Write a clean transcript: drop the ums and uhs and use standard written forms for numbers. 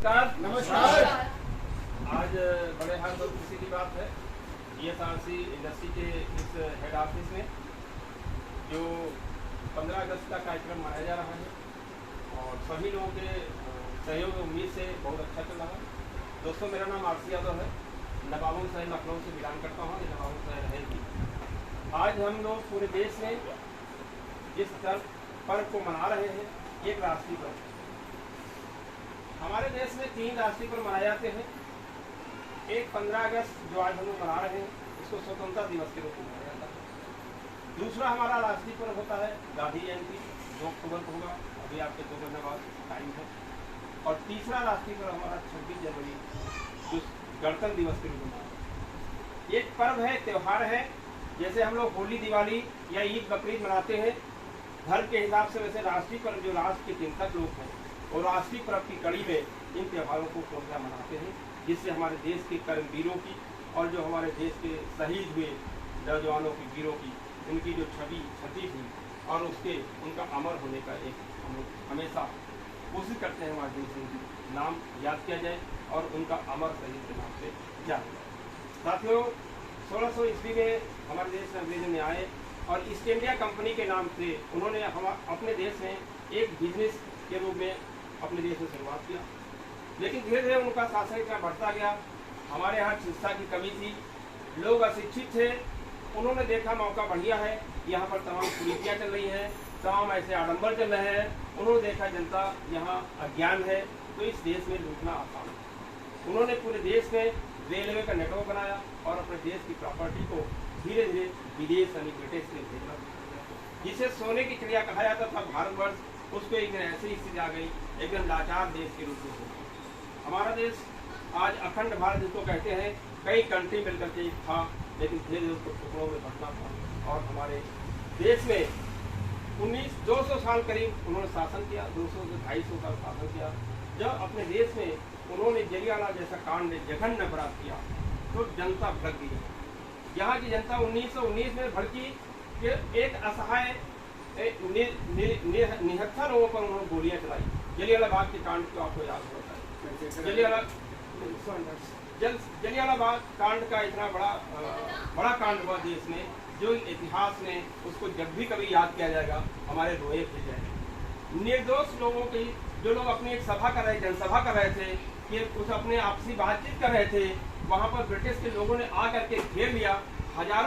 नमस्कार। नमस्कार। आज बड़े हाथ और खुशी की बात है, ESRC इंडस्ट्री के इस हेड ऑफिस में जो 15 अगस्त का कार्यक्रम मनाया जा रहा है और सभी लोगों के सहयोग उम्मीद से बहुत अच्छा चल रहा है। दोस्तों, मेरा नाम आरसी यादव है, नवाबों शहर लखनऊ से बिलोंग करता हूँ। ये नवाबों शहर है कि आज हम लोग पूरे देश में जिस पर्व को मना रहे हैं, एक राष्ट्रीय पर्व। हमारे देश में 3 राष्ट्रीय पर्व मनाए जाते हैं। एक 15 अगस्त जो आज हम लोग मना रहे हैं, इसको स्वतंत्रता दिवस के रूप में मनाया जाता है। दूसरा हमारा राष्ट्रीय पर्व होता है गांधी जयंती, 2 अक्टूबर को होगा, अभी आपके 2 महीने बाद टाइम है। और तीसरा राष्ट्रीय पर्व हमारा 26 जनवरी जो गणतंत्र दिवस के रूप में मनाया। एक पर्व है, त्यौहार है, जैसे हम लोग होली, दिवाली या ईद, बकरीद मनाते हैं धर्म के हिसाब से, वैसे राष्ट्रीय पर्व जो राष्ट्र के चिंतक लोग हैं और राष्ट्रीय पर्व की कड़ी में इन त्योहारों को पूर्णतः मनाते हैं, जिससे हमारे देश के कर्मवीरों की और जो हमारे देश के शहीद हुए नौजवानों की, वीरों की, उनकी जो छवि क्षति हुई और उनका अमर होने का एक हम हमेशा कोशिश करते हैं हमारे देश में नाम याद किया जाए और उनका अमर शहीद के नाम से याद किया। साथियों, 1600 ईस्वी में हमारे देश में अंग्रेजों ने आए और ईस्ट इंडिया कंपनी के नाम से उन्होंने अपने देश में एक बिजनेस के रूप में अपने देश में शुरुआत किया। लेकिन धीरे धीरे उनका शासन इतना बढ़ता गया, हमारे यहाँ शिक्षा की कमी थी, लोग अशिक्षित थे। उन्होंने देखा मौका बढ़िया है, यहाँ पर तमाम कुरीतियाँ चल रही हैं, तमाम ऐसे आडंबर चल रहे हैं। उन्होंने देखा जनता यहाँ अज्ञान है, तो इस देश में लूटना आसान है। उन्होंने पूरे देश में रेलवे का नेटवर्क बनाया और अपने देश की प्रॉपर्टी को धीरे धीरे विदेश यानी ब्रिटिश से भेजना, जिसे सोने की चिड़िया कहा जाता था भारतवर्ष, उसको एक दिन ऐसी स्थिति आ गई, एकदम लाचार देश के रूप में। हमारा देश आज अखंड भारत जिसको कहते हैं, कई कंट्री मिलकर के था, लेकिन धीरे धीरे उसको टुकड़ों में बंटना था। और हमारे देश में 200 साल करीब उन्होंने शासन किया, 200 से 250 साल शासन किया। जब अपने देश में उन्होंने जलियांवाला जैसा कांड जघन्य अपराध किया, तो जनता भड़क गई। यहाँ की जनता 1919 में भड़की कि एक असहाय निहत्था लोगों पर उन्होंने गोलियां चलाई। जलियांवाला बाग के कांड को आपको याद होता है। जलियांवाला बाग कांड का इतना बड़ा कांड हुआ देश में, जो इतिहास में उसको जब भी कभी याद किया जाएगा हमारे रोए फिर जाएंगे। निर्दोष लोगों की, जो लोग अपनी एक सभा कर रहे, जनसभा कर रहे थे, कि कुछ अपने आपसी बातचीत कर रहे थे, वहाँ पर ब्रिटिश के लोगों ने आकर के घेर लिया। हजारों